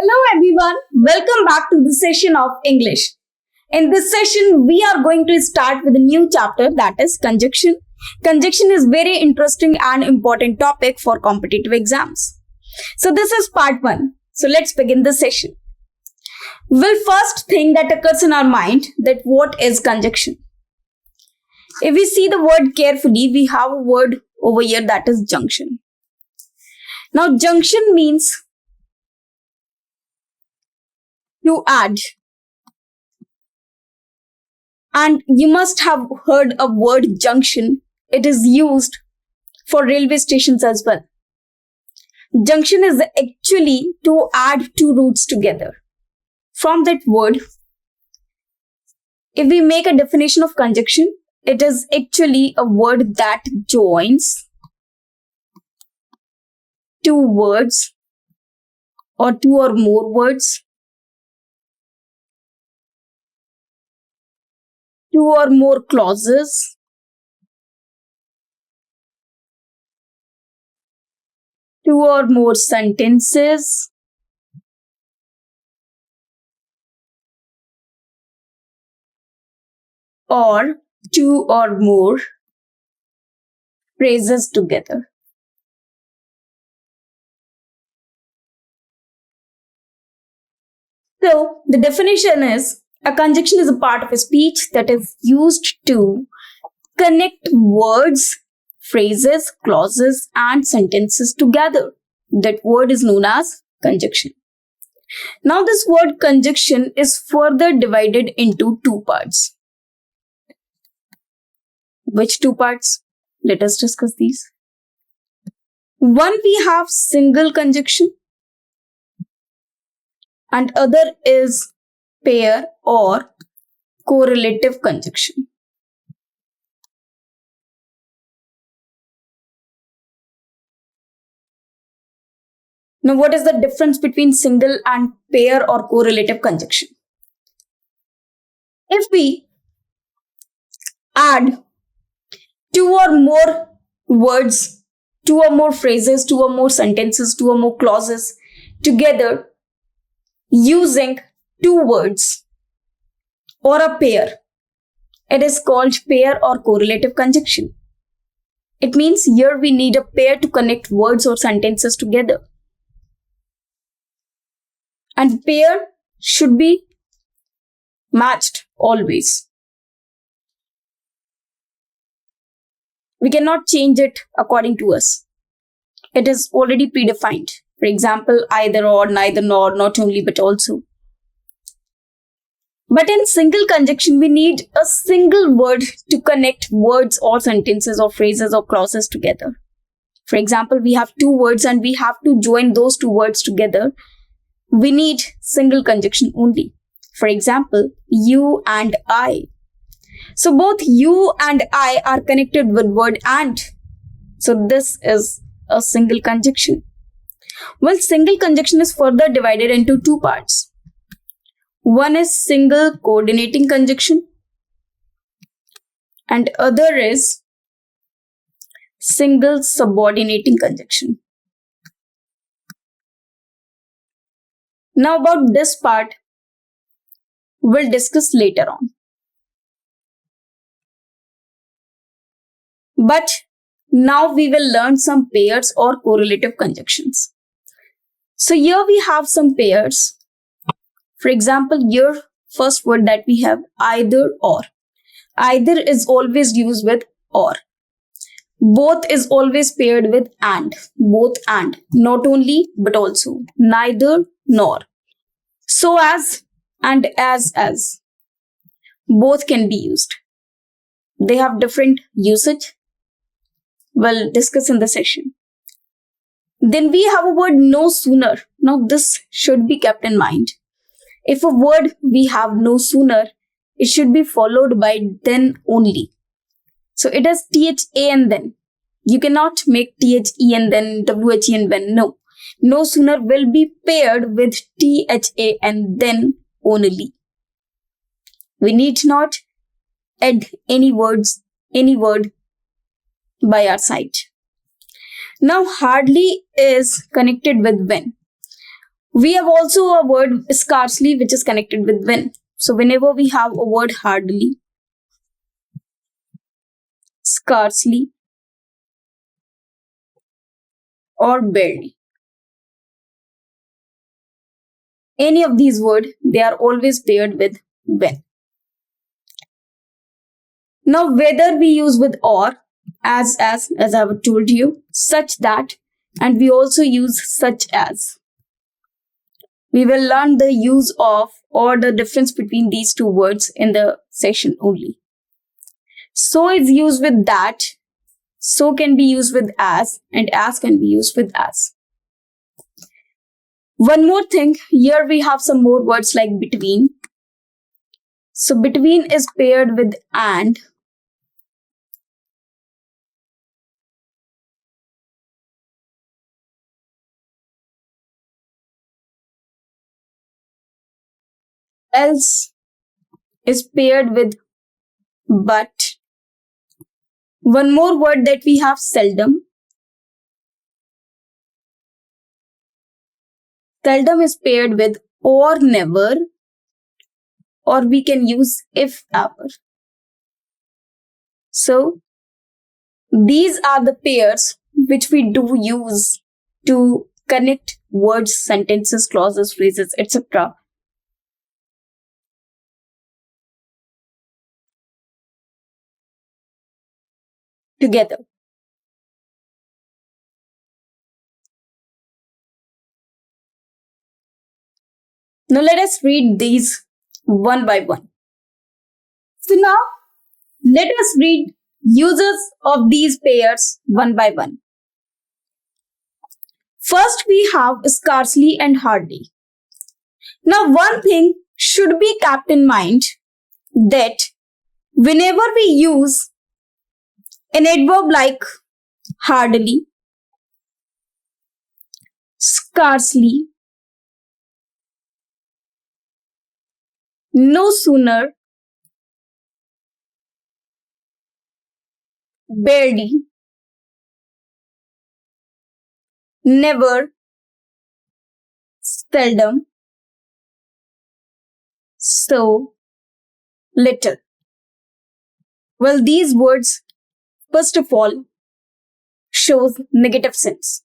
Hello everyone, welcome back to this session of English. In this session, we are going to start with a new chapter, that is conjunction. Conjunction is very interesting and important topic for competitive exams. So this is part 1. So let's begin the session. Well, first thing that occurs in our mind, that what is conjunction? If we see the word carefully, we have a word over here, that is junction. Now junction means to add. And you must have heard a word junction. It is used for railway stations as well. Junction is actually to add two routes together. From that word, if we make a definition of conjunction, it is actually a word that joins two words or two or more words, two or more clauses, two or more sentences, or two or more phrases together. So, the definition is, a conjunction is a part of a speech that is used to connect words, phrases, clauses, and sentences together. That word is known as conjunction. Now, this word conjunction is further divided into two parts. Which two parts? Let us discuss these. One, we have single conjunction, and other is pair or correlative conjunction. Now, what is the difference between single and pair or correlative conjunction? If we add two or more words, two or more phrases, two or more sentences, two or more clauses together using two words or a pair, it is called pair or correlative conjunction. It means here we need a pair to connect words or sentences together. And pair should be matched always. We cannot change it according to us. It is already predefined. For example, either or, neither nor, not only but also. But in single conjunction, we need a single word to connect words or sentences or phrases or clauses together. For example, we have two words and we have to join those two words together. We need single conjunction only. For example, you and I. So both you and I are connected with word and. So this is a single conjunction. Well, single conjunction is further divided into two parts. One is single coordinating conjunction and other is single subordinating conjunction. Now about this part, we'll discuss later on. But now we will learn some pairs or correlative conjunctions. So here we have some pairs. For example, here first word that we have, either or. Either is always used with or. Both is always paired with and. Both and. Not only but also. Neither nor. So as and as. Both can be used. They have different usage. We'll discuss in the session. Then we have a word no sooner. Now this should be kept in mind. If a word we have no sooner, it should be followed by then only. So it is THA and then. You cannot make THE and then WHE and when. No. No sooner will be paired with THA and then only. We need not add any word by our side. Now hardly is connected with when. We have also a word scarcely which is connected with when. So whenever we have a word hardly, scarcely, or barely, any of these words, they are always paired with when. Now whether we use with or, as I have told you, such that, and we also use such as. We will learn the use of or the difference between these two words in the session only. So is used with that, so can be used with as, and as can be used with as. One more thing, here we have some more words like between. So between is paired with and. Else is paired with but. One more word that we have, seldom. Seldom is paired with or never, or we can use if ever. So these are the pairs which we do use to connect words, sentences, clauses, phrases, etc. together. Now let us read these one by one. So now let us read uses of these pairs one by one. First we have scarcely and hardly. Now one thing should be kept in mind that whenever we use an adverb like hardly, scarcely, no sooner, barely, never, seldom, so, little. Well, these words, first of all, shows negative sense.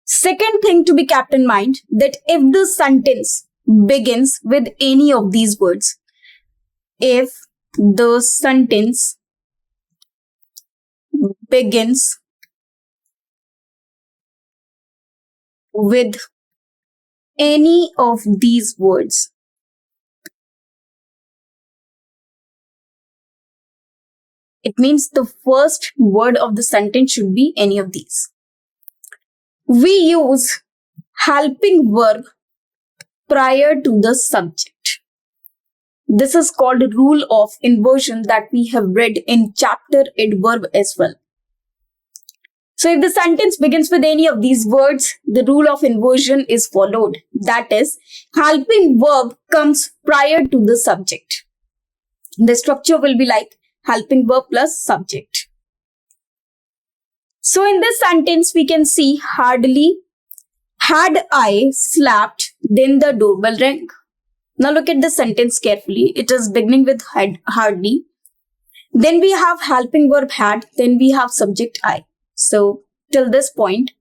Second thing to be kept in mind that if the sentence begins with any of these words, if the sentence begins with any of these words, it means the first word of the sentence should be any of these. We use helping verb prior to the subject. This is called rule of inversion that we have read in chapter adverb as well. So if the sentence begins with any of these words, the rule of inversion is followed. That is, helping verb comes prior to the subject. The structure will be like helping verb plus subject. So in this sentence, we can see hardly, had I slept, then the doorbell rang. Now look at the sentence carefully. It is beginning with hardly. Then we have helping verb had. Then we have subject I. So till this point,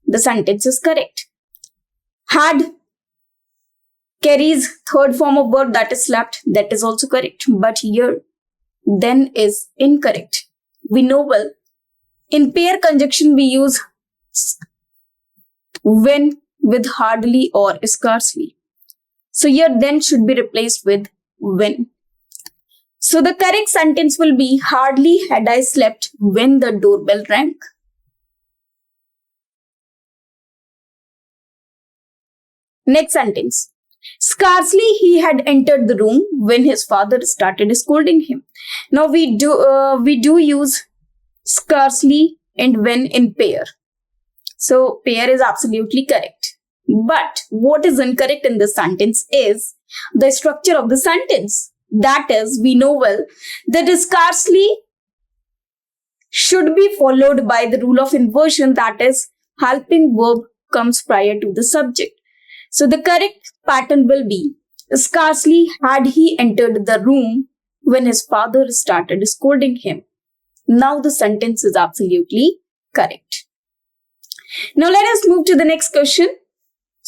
the sentence is correct. Had carries third form of verb, that is slept. That is also correct. But here, then is incorrect. We know well. In pair conjunction, we use when with hardly or scarcely. So here then should be replaced with when. So the correct sentence will be hardly had I slept when the doorbell rang. Next sentence. Scarcely he had entered the room when his father started scolding him. Now we do use scarcely and when in pair. So pair is absolutely correct. But what is incorrect in this sentence is the structure of the sentence. That is, we know well that scarcely should be followed by the rule of inversion, that is, helping verb comes prior to the subject. So the correct pattern will be, scarcely had he entered the room when his father started scolding him. Now the sentence is absolutely correct. Now let us move to the next question.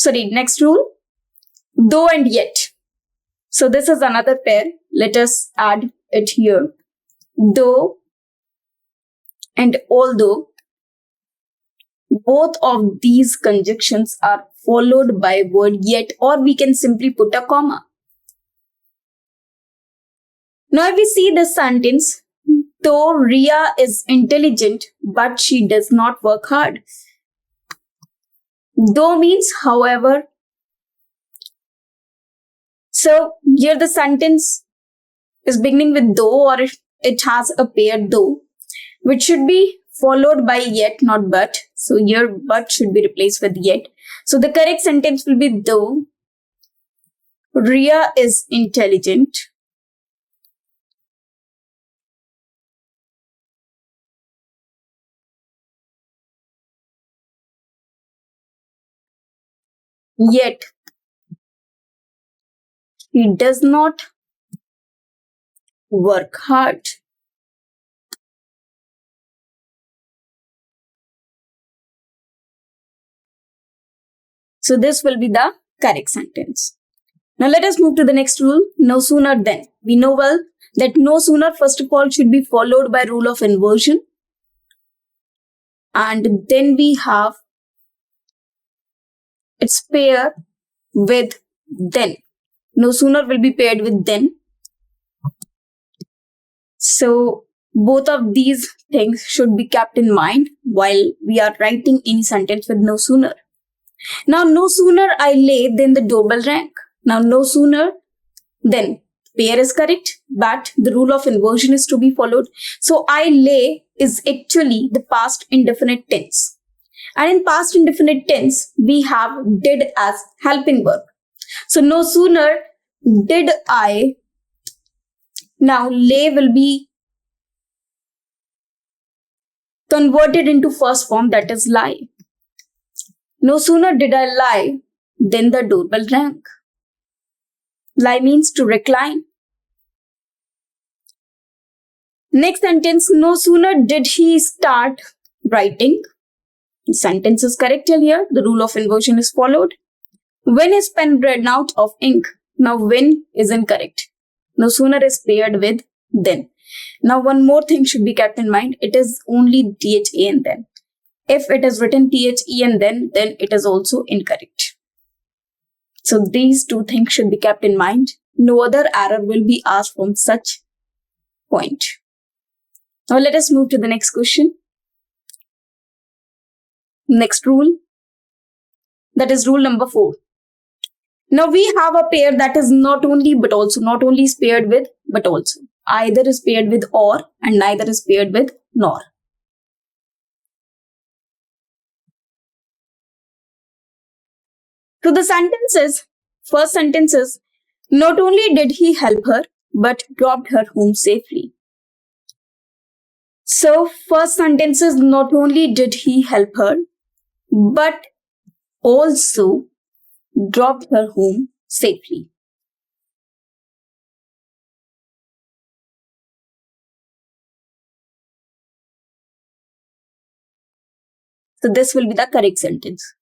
Next rule. Though and yet. So this is another pair. Let us add it here. Though and although. Both of these conjunctions are followed by word yet, or we can simply put a comma. Now if we see the sentence, though Ria is intelligent, but she does not work hard. Though means however. So here the sentence is beginning with though, or it has a pair though, which should be followed by yet, not but. So here but should be replaced with yet. So the correct sentence will be, though Ria is intelligent, yet she does not work hard. So this will be the correct sentence. Now let us move to the next rule, no sooner than. We know well that no sooner first of all should be followed by rule of inversion. And then we have its pair with then. No sooner will be paired with then. So both of these things should be kept in mind while we are writing any sentence with no sooner. Now, no sooner I lay than the doorbell rang. Now, no sooner then. Pair is correct, but the rule of inversion is to be followed. So, I lay is actually the past indefinite tense. And in past indefinite tense, we have did as helping verb. So, no sooner did I. Now, lay will be converted into first form, that is lie. No sooner did I lie than the doorbell rang. Lie means to recline. Next sentence, no sooner did he start writing. The sentence is correct till here. The rule of inversion is followed. When his pen ran out of ink. Now when is incorrect. No sooner is paired with then. Now one more thing should be kept in mind. It is only THA and then. If it is written THE and then it is also incorrect. So these two things should be kept in mind. No other error will be asked from such point. Now let us move to the next question. Next rule. That is rule number 4. Now we have a pair that is not only but also. Not only is paired with but also. Either is paired with or and neither is paired with nor. So the first sentence is, not only did he help her, but dropped her home safely. So first sentence is, not only did he help her, but also dropped her home safely. So this will be the correct sentence.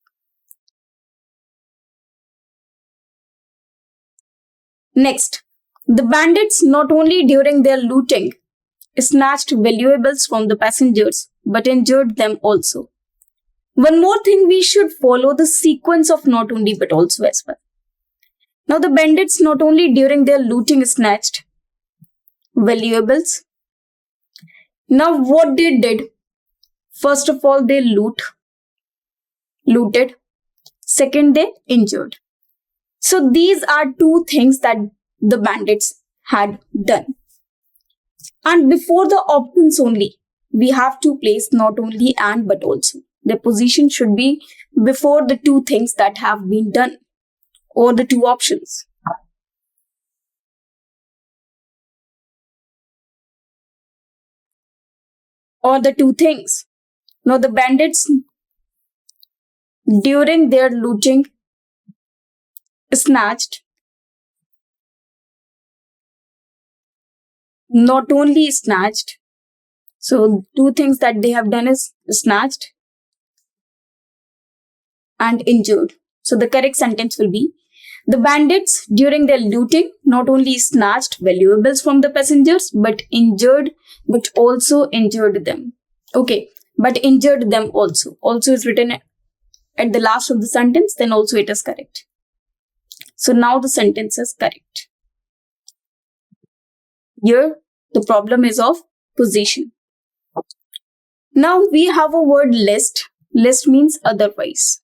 Next, the bandits not only during their looting snatched valuables from the passengers but injured them also. One more thing, we should follow the sequence of not only but also as well. Now the bandits not only during their looting snatched valuables. Now what they did? First of all, they looted. Second, they injured. So these are two things that the bandits had done. And before the options only, we have to place not only and but also. The position should be before the two things that have been done or the two options. Or the two things. Now the bandits during their looting snatched. Not only snatched. So two things that they have done is snatched and injured. So the correct sentence will be, the bandits during their looting not only snatched valuables from the passengers but also injured them. Okay, but injured them also. Also is written at the last of the sentence, then also it is correct. So now the sentence is correct. Here the problem is of position. Now we have a word list. List means otherwise.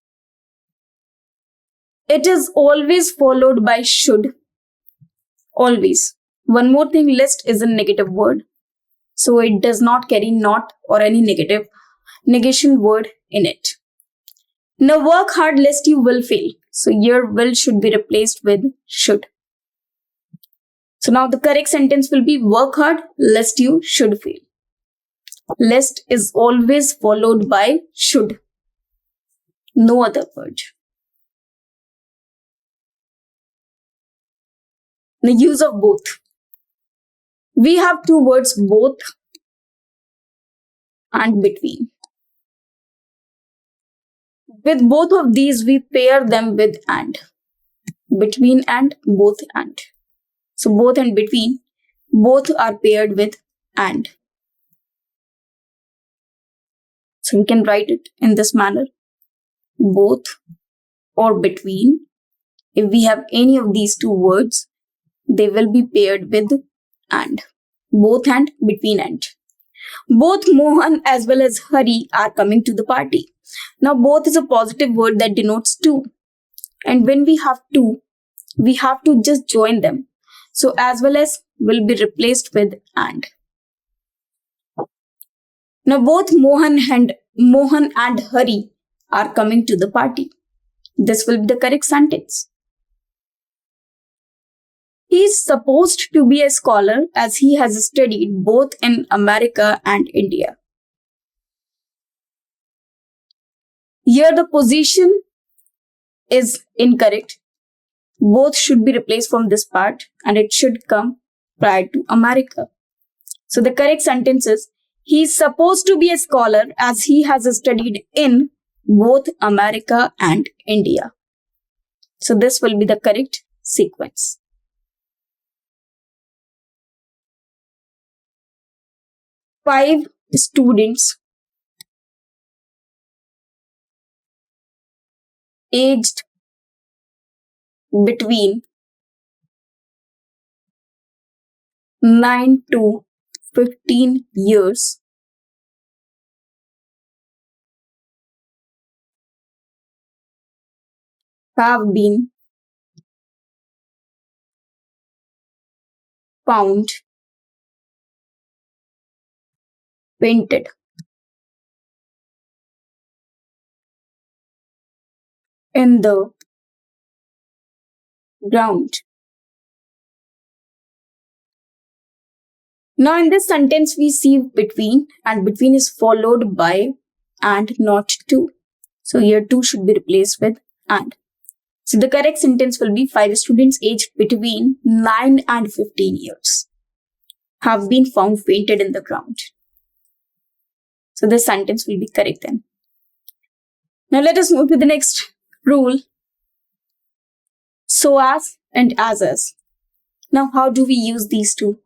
It is always followed by should. Always. One more thing, list is a negative word. So it does not carry not or any negative negation word in it. Now work hard lest you will fail. So your will should be replaced with should. So now the correct sentence will be, work hard lest you should fail. Lest is always followed by should. No other word. The use of both. We have two words, both and between. With both of these, we pair them with and. Between and, both and. So both and between, both are paired with and. So we can write it in this manner. Both or between. If we have any of these two words, they will be paired with and. Both and, between and. Both Mohan as well as Hari are coming to the party. Now both is a positive word that denotes two. And when we have two, we have to just join them. So as well as will be replaced with and. Now both Mohan and Hari are coming to the party. This will be the correct sentence. He is supposed to be a scholar as he has studied both in America and India. Here the position is incorrect. Both should be replaced from this part and it should come prior to America. So the correct sentence is, he is supposed to be a scholar as he has studied in both America and India. So this will be the correct sequence. Five students aged between 9 to 15 years have been found painted in the ground. Now in this sentence we see between, and between is followed by and, not to. So here to should be replaced with and. So the correct sentence will be, 5 students aged between 9 and 15 years have been found fainted in the ground. So this sentence will be correct then. Now let us move to the next rule. So as and as. Now how do we use these two?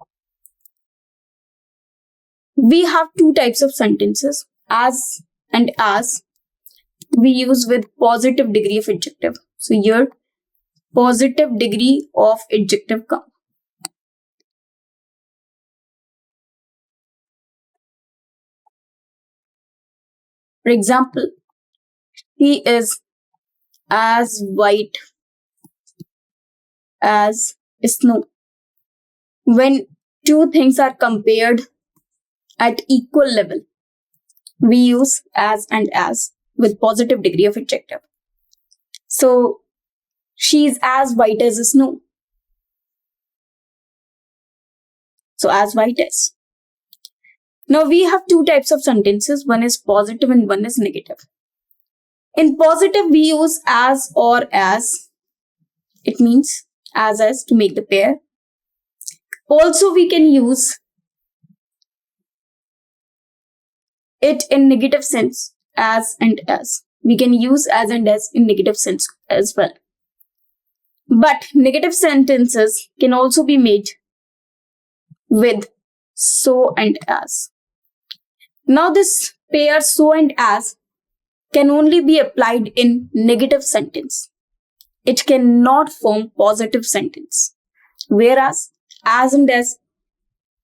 We have two types of sentences, as and as. We use with positive degree of adjective. So here positive degree of adjective come. For example, he is as white as snow. When two things are compared at equal level, we use as and as with positive degree of adjective. So she is as white as snow. So as white as. Now we have two types of sentences. One is positive and one is negative. In positive we use as or as. It means as to make the pair. Also, we can use it in negative sense, as and as. We can use as and as in negative sense as well. But negative sentences can also be made with so and as. Now this pair so and as can only be applied in negative sentence. It cannot form positive sentence. Whereas as and as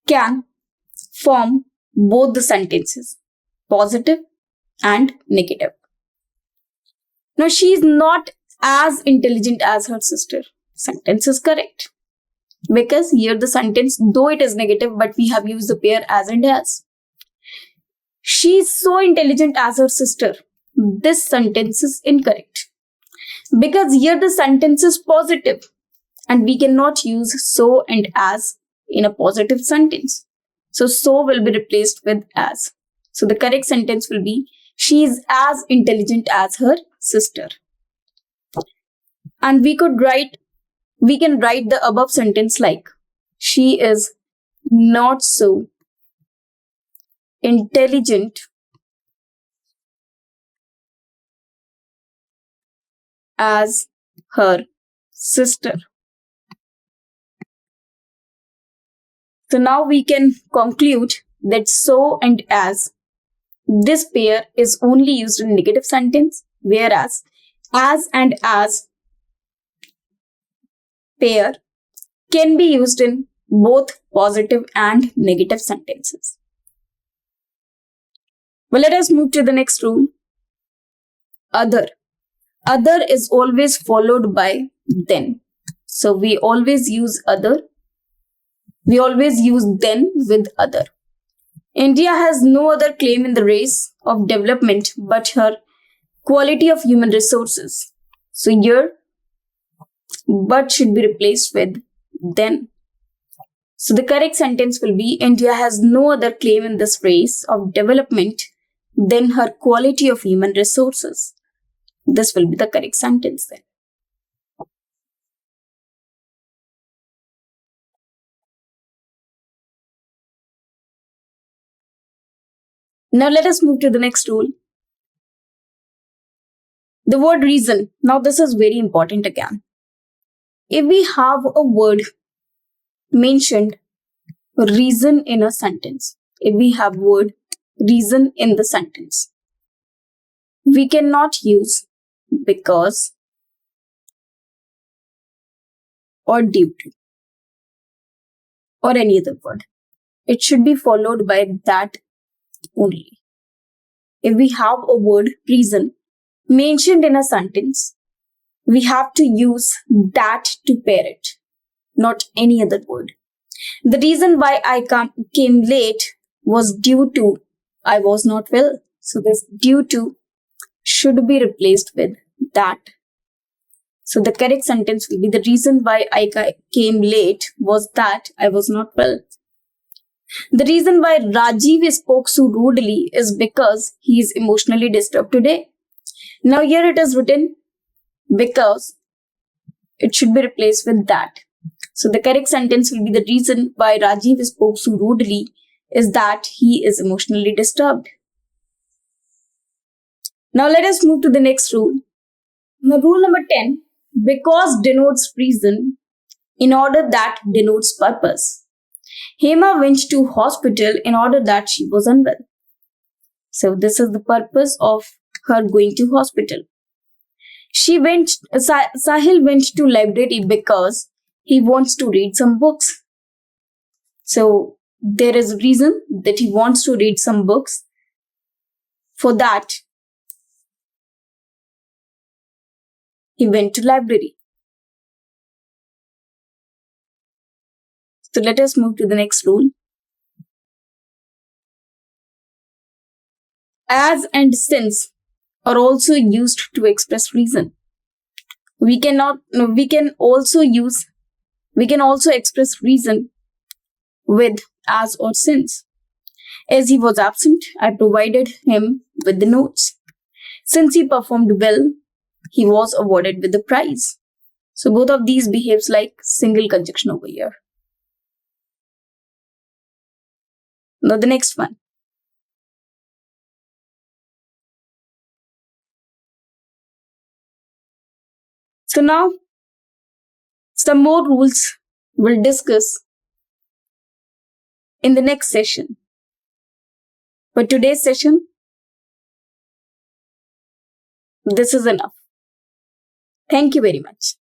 can form both the sentences, positive and negative. Now she is not as intelligent as her sister. Sentence is correct. Because here the sentence, though it is negative, but we have used the pair as and as. She is so intelligent as her sister. This sentence is incorrect. Because here the sentence is positive and we cannot use so and as in a positive sentence. So will be replaced with as. So the correct sentence will be, she is as intelligent as her sister. And we can write the above sentence like, she is not so intelligent as her sister. So now we can conclude that so and as, this pair is only used in negative sentence, whereas as and as pair can be used in both positive and negative sentences. Well, let us move to the next rule. Other. Other is always followed by then. So we always use other. We always use then with other. India has no other claim in the race of development but her quality of human resources. So here, but should be replaced with then. So the correct sentence will be, India has no other claim in this race of development than her quality of human resources. This will be the correct sentence then. Now let us move to the next rule. The word reason. Now this is very important again. If we have a word mentioned reason in a sentence, if we have word reason in the sentence, we cannot use because or due to or any other word. It should be followed by that only. If we have a word reason mentioned in a sentence, we have to use that to pair it, not any other word. The reason why I came late was due to I was not well. So this due to should be replaced with that. So the correct sentence will be, the reason why I came late was that I was not well. The reason why Rajiv spoke so rudely is because he is emotionally disturbed today. Now here it is written because. It should be replaced with that. So the correct sentence will be, the reason why Rajiv spoke so rudely is that he is emotionally disturbed. Now let us move to the next rule. Now rule number 10, because denotes reason, in order that denotes purpose. Hema went to hospital in order that she was unwell. So this is the purpose of her going to hospital. Sahil went to library because he wants to read some books. So there is a reason that he wants to read some books. For that, he went to library. So let us move to the next rule. As and since are also used to express reason. We can also express reason with as or since. As he was absent, I provided him with the notes. Since he performed well, he was awarded with the prize. So both of these behaves like single conjunction over here. Now the next one. So now some more rules we'll discuss in the next session. For today's session, this is enough. Thank you very much.